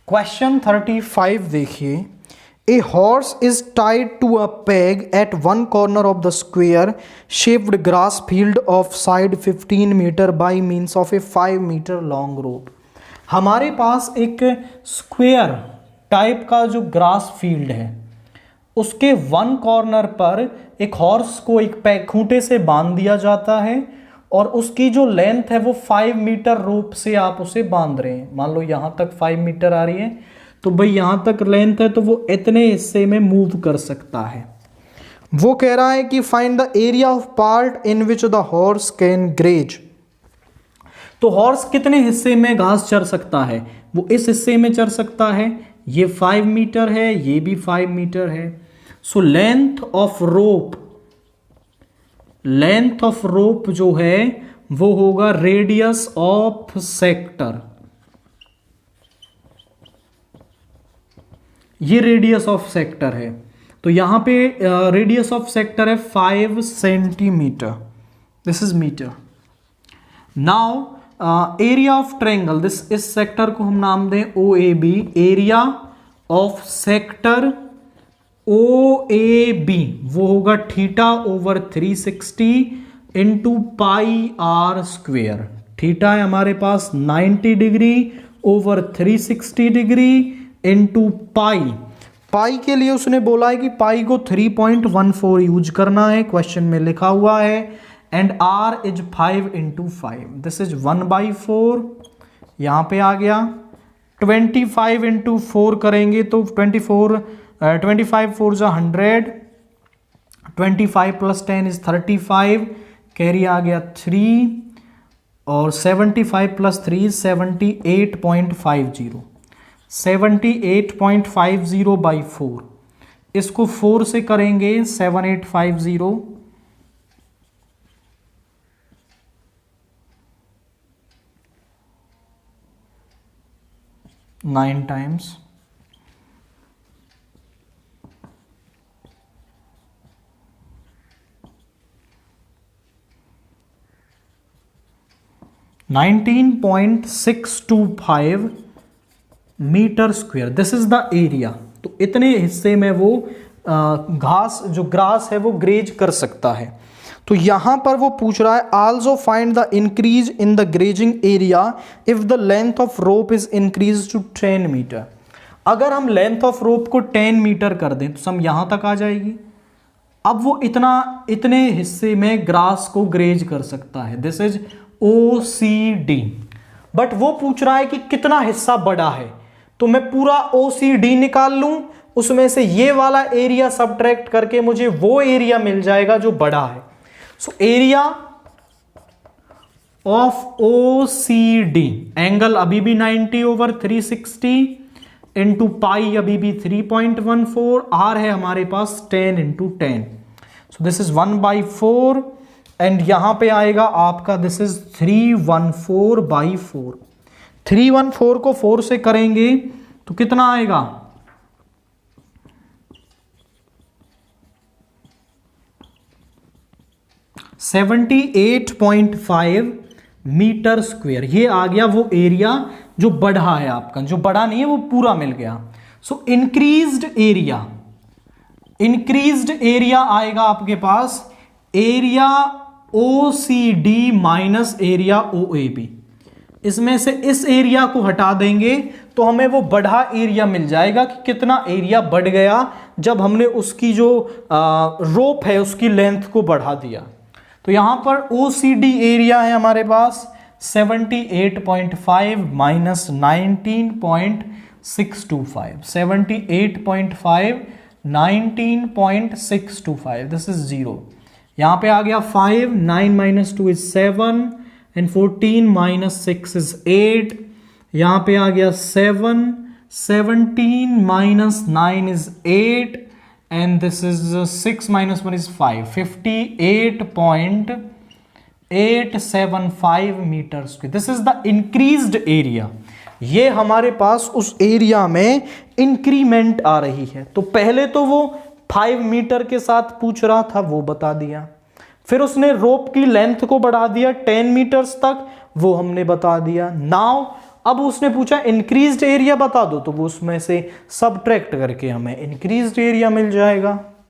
Question 35 देखिए। A horse is tied to a peg at one corner of the square shaped grass field of side 15 metre by means of a 5 metre long rope. हमारे पास एक square type का जो grass field है उसके one corner पर एक horse को एक पैक खूंटे से बांध दिया जाता है और उसकी जो लेंथ है वो 5 मीटर रोप से आप उसे बांध रहे हैं। मान लो यहाँ तक 5 मीटर आ रही है तो भाई यहाँ तक लेंथ है तो वो इतने हिस्से में मूव कर सकता है। वो कह रहा है कि find the area of part in which the horse can graze. तो हॉर्स कितने हिस्से में घास चर सकता है? वो इस हिस्से में चर सकता है, ये 5 मीटर है, ये भी 5 मीटर है। सो लेंथ ऑफ रोप जो है वो होगा रेडियस ऑफ सेक्टर। ये रेडियस ऑफ सेक्टर है तो यहां पे रेडियस ऑफ सेक्टर है 5 centimetre. This is metre. Now area of triangle, इस सेक्टर को हम नाम दें OAB। Area of sector OAB वो होगा theta over 360 into pi r square. Theta है हमारे पास 90 degree over 360 degree into pi के लिए उसने बोला है कि पाई को 3.14 यूज करना है, क्वेश्चन में लिखा हुआ है। And r is 5 into 5, this is 1/4। यहां पे आ गया 25 इंटू 4 करेंगे तो 25 4 जा 100, 25 प्लस 10 इज 35, कैरी आ गया 3 और 75 प्लस 3 इज 78.50, 78.50 बाई 4। इसको 4 से करेंगे 7850, 9 times 19.625 metre square. This is the area. तो इतने हिस्से में वो घास जो ग्रास है वो ग्रेज कर सकता है। तो यहां पर वो पूछ रहा है also find the increase in the grazing area if the length of rope is increase to 10 metre. अगर हम लेंथ ऑफ रोप को 10 मीटर कर दें तो सम यहां तक आ जाएगी। अब वो इतने हिस्से में ग्रास को ग्रेज कर सकता है। This is OCD। बट वो पूछ रहा है कि कितना हिस्सा बड़ा है, तो मैं पूरा OCD निकाल लूं, उसमें से ये वाला एरिया सबट्रैक्ट करके मुझे वो एरिया मिल जाएगा जो बड़ा है। So area of OCD, angle अभी भी 90 ओवर 360 इंटू पाई अभी भी 3.14, आर है हमारे पास 10 into 10, so this is 1/4 and यहां पे आएगा आपका दिस इज 314/4। 314 को 4 से करेंगे तो कितना आएगा? 78.5 मीटर स्क्वायर। ये आ गया वो एरिया जो बढ़ा है आपका, जो बड़ा नहीं है वो पूरा मिल गया। सो इंक्रीज्ड एरिया आएगा आपके पास area OCD minus area OAB। इसमें से इस एरिया को हटा देंगे तो हमें वो बढ़ा एरिया मिल जाएगा कि कितना एरिया बढ़ गया जब हमने उसकी जो रोप है उसकी लेंथ को बढ़ा दिया। तो यहां पर OCD एरिया है हमारे पास 78.5 माइनस 19.625, 78.5 19.625, दिस इज 0। यहां पे आ गया 5, 9 minus 2 is 7 and 14 minus 6 is 8। यहां पे आ गया 7, 17 minus 9 is 8 and this is 6 minus 1 is 5, 58.875 metre square. This is the increased area. ये हमारे पास उस एरिया में इंक्रीमेंट आ रही है। तो पहले तो वो 5 मीटर के साथ पूछ रहा था, वो बता दिया। फिर उसने रोप की लेंथ को बढ़ा दिया 10 मीटर्स तक, वो हमने बता दिया। नाउ अब उसने पूछा इंक्रीज्ड एरिया बता दो, तो वो उसमें से सबट्रैक्ट करके हमें इंक्रीज्ड एरिया मिल जाएगा।